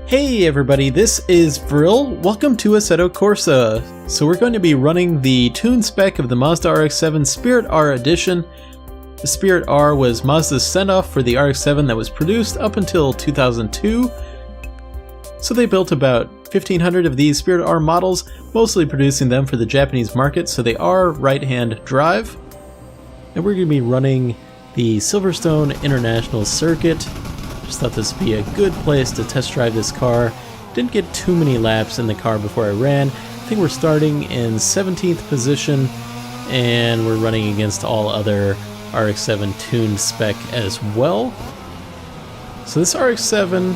Hey everybody, this is Vril. Welcome to Assetto Corsa. So we're going to be running the tuned spec of the Mazda RX-7 Spirit R Edition. The Spirit R was Mazda's send-off for the RX-7 that was produced up until 2002. So they built about 1,500 of these Spirit R models, mostly producing them for the Japanese market, so they are right-hand drive. And we're going to be running the Silverstone International circuit. Just thought this would be a good place to test drive this car. Didn't get too many laps in the car before I ran. I think we're starting in 17th position, and we're running against all other RX-7 tuned spec as well. So this RX-7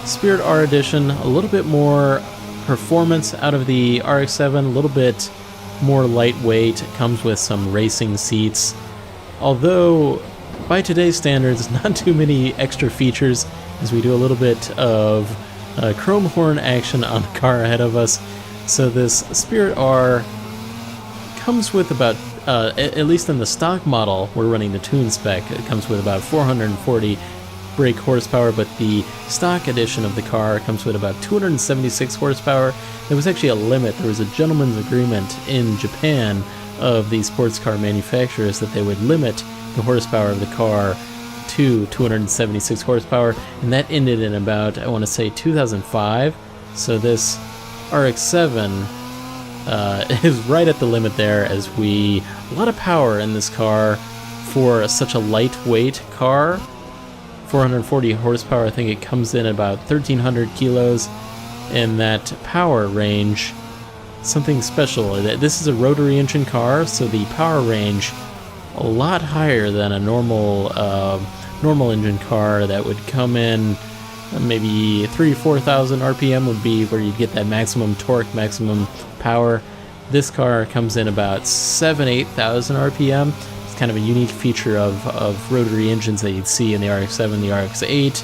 Spirit R Edition, a little bit more performance out of the RX-7, a little bit more lightweight. It comes with some racing seats. Although, by today's standards, not too many extra features, as we do a little bit of chrome horn action on the car ahead of us. So this Spirit R comes with about, at least in the stock model, we're running the tune spec, it comes with about 440 brake horsepower, but the stock edition of the car comes with about 276 horsepower. There was actually a limit. There was a gentleman's agreement in Japan of the sports car manufacturers that they would limit the horsepower of the car to 276 horsepower, and that ended in about, I want to say, 2005. So this RX-7 is right at the limit there, as a lot of power in this car for such a lightweight car. 440 horsepower, I think it comes in about 1,300 kilos, and that power range, something special. This is a rotary engine car, so the power range a lot higher than a normal engine car that would come in maybe 3,000-4,000 RPM would be where you get that maximum torque, maximum power. This car comes in about 7,000-8,000 RPM. It's kind of a unique feature of rotary engines that you'd see in the RX-7, the RX-8,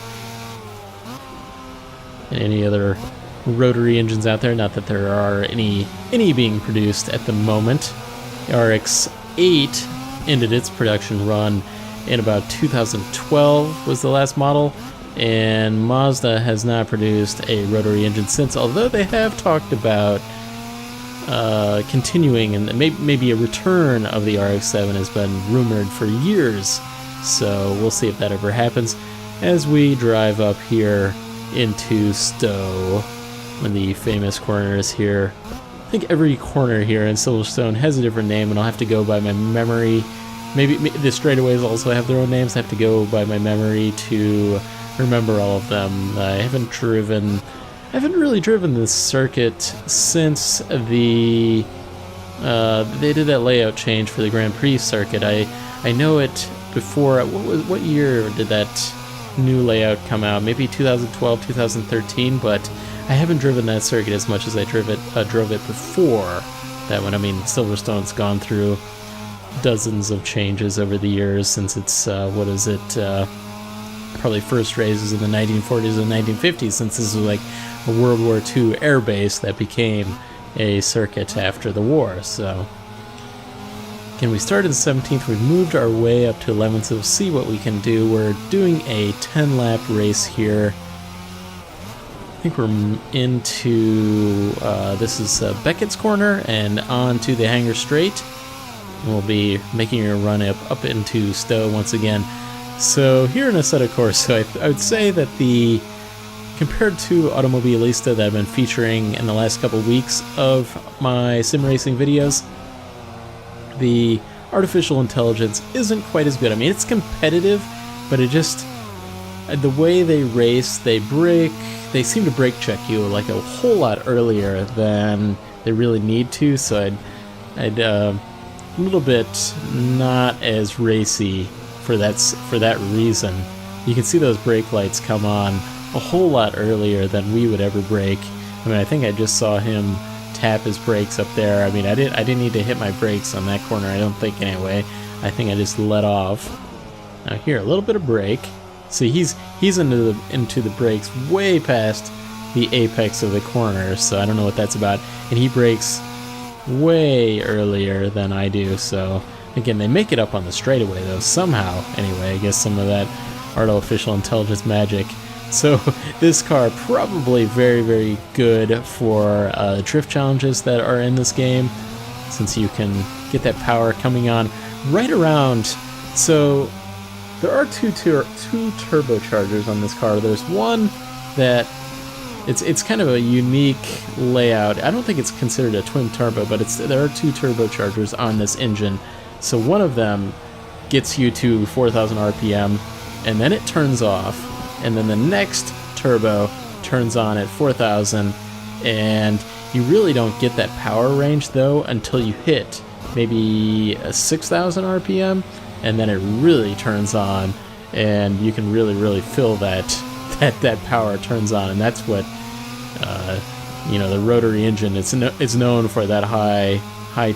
and any other rotary engines out there. Not that there are any being produced at the moment. The RX-8 ended its production run in about 2012 was the last model, and Mazda has not produced a rotary engine since, although they have talked about continuing, and maybe a return of the RX-7 has been rumored for years. So we'll see if that ever happens as we drive up here into Stowe, when the famous corner is here. I think every corner here in Silverstone has a different name, and I'll have to go by my memory. Maybe the straightaways also have their own names. I have to go by my memory to remember all of them. I haven't really driven this circuit since they did that layout change for the Grand Prix circuit. I know it before. What year did that new layout come out? Maybe 2012, 2013, but I haven't driven that circuit as much as I drove it before that one. I mean, Silverstone's gone through dozens of changes over the years since its, probably first races in the 1940s and 1950s, since this was like a World War II air base that became a circuit after the war. So, again, we started in 17th, we've moved our way up to 11th, so we'll see what we can do. We're doing a 10-lap race here. I think we're into, this is Beckett's Corner, and on to the Hangar Straight. And we'll be making a run up into Stowe once again. So here in Assetto Corsa, I would say that compared to Automobilista that I've been featuring in the last couple weeks of my sim racing videos, the artificial intelligence isn't quite as good. I mean, it's competitive, but the way they race, they seem to brake check you like a whole lot earlier than they really need to, so I'd a little bit not as racy for that reason. You can see those brake lights come on a whole lot earlier than we would ever brake. I mean, I think I just saw him tap his brakes up there. I mean, I didn't need to hit my brakes on that corner, I don't think, anyway. I think I just let off. Now here, a little bit of brake. See, he's into the brakes way past the apex of the corner, so I don't know what that's about. And he brakes way earlier than I do, so again, they make it up on the straightaway though somehow. Anyway, I guess some of that artificial intelligence magic So this car probably very, very good for drift challenges that are in this game, since you can get that power coming on right around. So there are two turbochargers on this car. There's one that it's kind of a unique layout. I don't think it's considered a twin turbo, but there are two turbochargers on this engine. So one of them gets you to 4,000 RPM, and then it turns off. And then the next turbo turns on at 4,000, and you really don't get that power range though until you hit maybe 6,000 RPM, and then it really turns on, and you can really feel that power turns on, and that's what the rotary engine. It's known for that high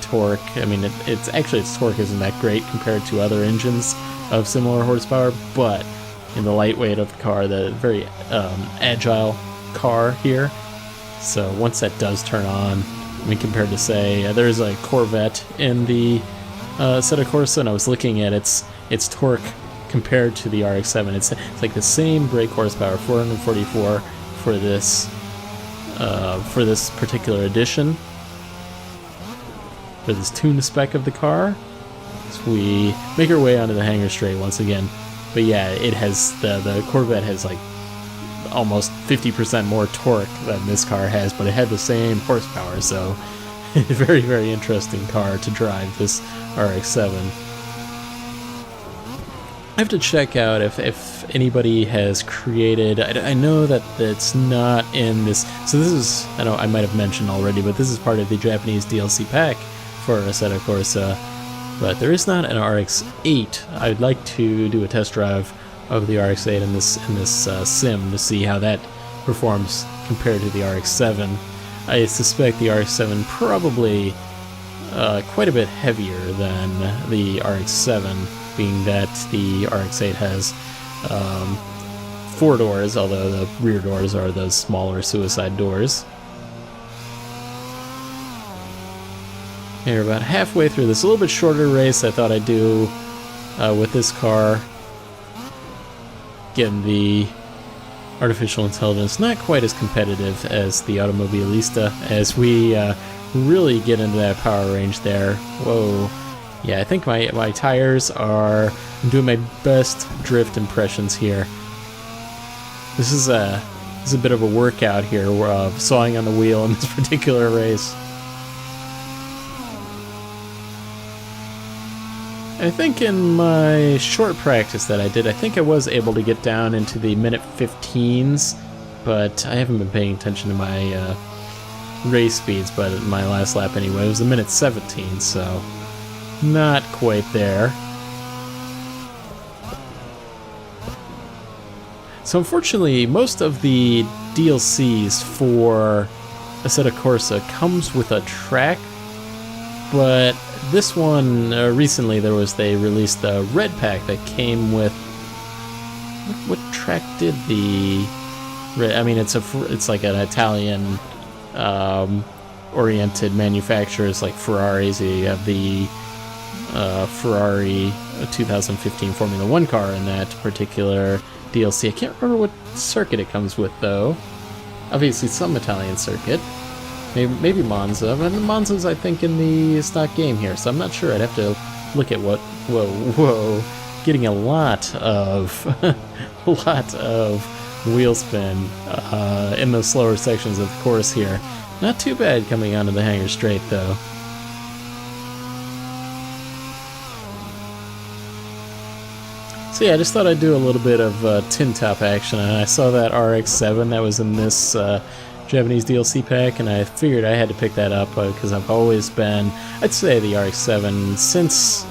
torque. I mean, its torque isn't that great compared to other engines of similar horsepower, but in the lightweight of the car, the very agile car here. So once that does turn on, I mean, compared to, say, there's a Corvette in the Assetto Corsa, and I was looking at its torque compared to the RX-7. It's like the same brake horsepower, 444 for this particular edition, for this tuned spec of the car. So we make our way onto the hangar straight once again. But yeah, it has the Corvette has like almost 50% more torque than this car has, but it had the same horsepower, so very, very interesting car to drive, this RX-7. I have to check out if anybody has created. I know that it's not in this. So this is, I might have mentioned already, but this is part of the Japanese DLC pack for Assetto Corsa. But there is not an RX-8. I'd like to do a test drive of the RX-8 in this sim to see how that performs compared to the RX-7. I suspect the RX-7 probably quite a bit heavier than the RX-7, being that the RX-8 has 4 doors, although the rear doors are those smaller suicide doors. And we're about halfway through this a little bit shorter race I thought I'd do with this car. Again, the artificial intelligence not quite as competitive as the Automobilista, as we really get into that power range there. Whoa. Yeah, I think my tires are... I'm doing my best drift impressions here. This is a bit of a workout here, sawing on the wheel in this particular race. I think in my short practice that I did, I think I was able to get down into the minute 15s, but I haven't been paying attention to my race speeds, but at my last lap anyway, it was a minute 17, so not quite there. So unfortunately, most of the DLCs for Assetto Corsa comes with a track, but this one, recently they released the red pack that came with... What track did the... I mean, it's like an Italian oriented manufacturer. It's like Ferraris. You have the Ferrari 2015 Formula 1 car in that particular DLC. I can't remember what circuit it comes with, though. Obviously some Italian circuit. Maybe Monza, but Monza's, I think, in the stock game here, so I'm not sure. I'd have to look at what... Whoa. Getting a lot of wheel spin in those slower sections of the course here. Not too bad coming onto the hangar straight, though. So yeah, I just thought I'd do a little bit of tin top action, and I saw that RX-7 that was in this Japanese DLC pack, and I figured I had to pick that up because I've always been, I'd say, the RX-7 since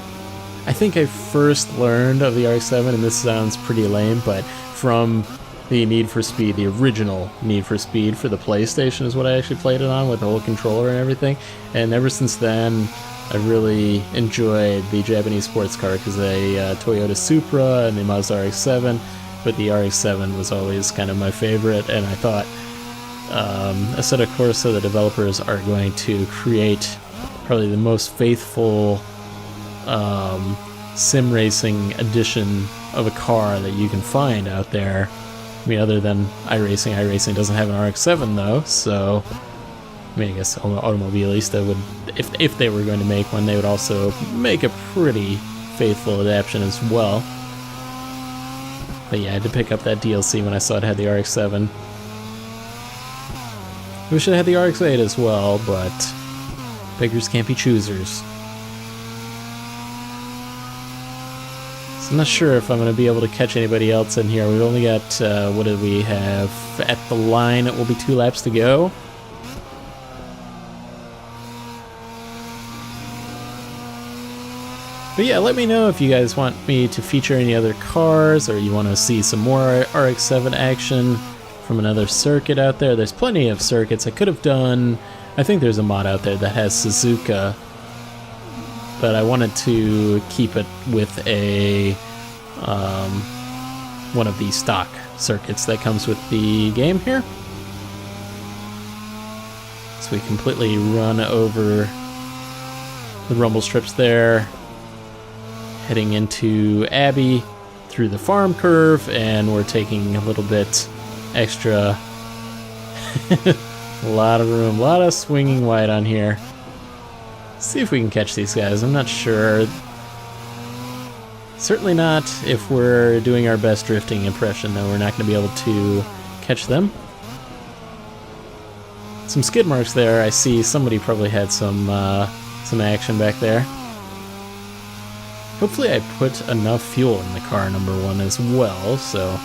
I think I first learned of the RX-7, and this sounds pretty lame, but from the Need for Speed, the original Need for Speed for the PlayStation is what I actually played it on, with the whole controller and everything, and ever since then I really enjoyed the Japanese sports car, because the Toyota Supra and the Mazda RX-7, but the RX-7 was always kind of my favorite, and I thought Assetto Corsa, the developers, are going to create probably the most faithful sim racing edition of a car that you can find out there. I mean, other than iRacing doesn't have an RX-7 though, so I mean, I guess Automobilista would, if they were going to make one, they would also make a pretty faithful adaptation as well. But yeah, I had to pick up that DLC when I saw it had the RX-7. We should have had the RX-8 as well, but beggars can't be choosers. So I'm not sure if I'm going to be able to catch anybody else in here. We've only got, what do we have? At the line, it will be 2 laps to go. But yeah, let me know if you guys want me to feature any other cars, or you want to see some more RX-7 action from another circuit out there. There's plenty of circuits I could have done. I think there's a mod out there that has Suzuka, but I wanted to keep it with a one of the stock circuits that comes with the game here. So we completely run over the rumble strips there, heading into Abbey through the farm curve, and we're taking a little bit extra. A lot of room, a lot of swinging wide on here. See if we can catch these guys. I'm not sure. Certainly not if we're doing our best drifting impression, though. We're not going to be able to catch them. Some skid marks there. I see somebody probably had some action back there. Hopefully I put enough fuel in the car, number one, as well, so...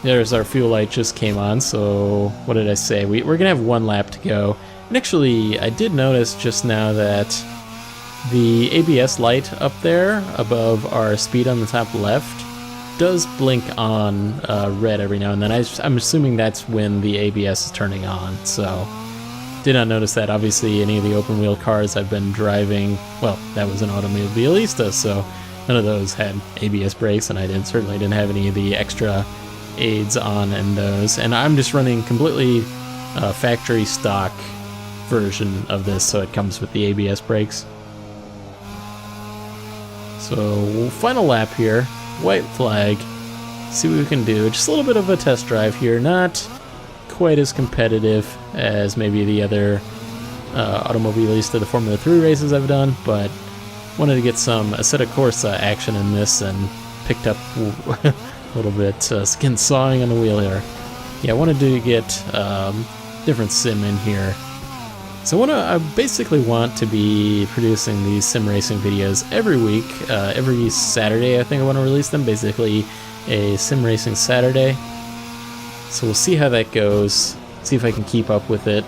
There's our fuel light just came on, so what did I say? We're going to have 1 lap to go. And actually, I did notice just now that the ABS light up there above our speed on the top left does blink on red every now and then. I'm assuming that's when the ABS is turning on, so... Did not notice that. Obviously, any of the open wheel cars I've been driving, well, that was an Automobilista, so none of those had ABS brakes, and I certainly didn't have any of the extra aids on in those. And I'm just running completely factory stock version of this, so it comes with the ABS brakes. So final lap here, white flag, see what we can do. Just a little bit of a test drive here, not quite as competitive as maybe the other Automobilista, the Formula 3 races I've done, but wanted to get some Assetto Corsa action in this and picked up a little bit skin sawing on the wheel here. Yeah, I wanted to get different sim in here. So I basically want to be producing these sim racing videos every week. Every Saturday I think I want to release them, basically a sim racing Saturday. So we'll see how that goes, see if I can keep up with it.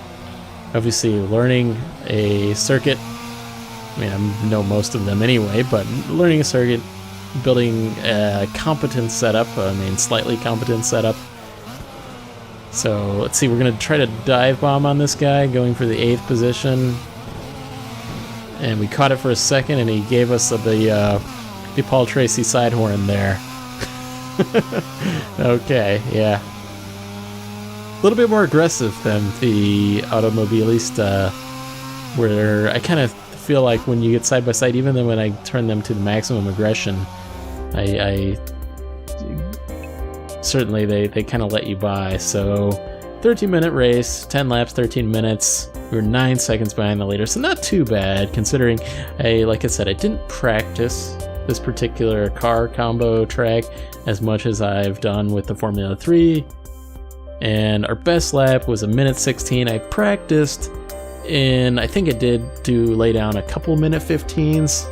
Obviously learning a circuit, I mean I know most of them anyway, but learning a circuit, building a competent setup, I mean slightly competent setup. So let's see, we're going to try to dive bomb on this guy, going for the 8th position. And we caught it for a second and he gave us the Paul Tracy side horn there. Okay, yeah. A little bit more aggressive than the Automobilista, where I kind of feel like when you get side by side, even then when I turn them to the maximum aggression, I certainly they kind of let you by. So 13-minute race, 10 laps, 13 minutes. We were 9 seconds behind the leader, so not too bad considering, like I said, I didn't practice this particular car combo track as much as I've done with the Formula 3. And our best lap was 1:16. I practiced in, I think I did lay down a couple minute 15s,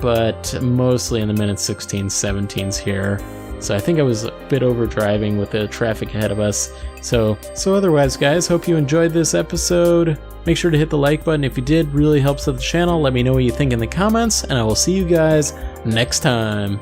but mostly in the 1:16, 17s here. So I think I was a bit over driving with the traffic ahead of us. So otherwise, guys, hope you enjoyed this episode. Make sure to hit the like button if you did. Really helps out the channel. Let me know what you think in the comments, and I will see you guys next time.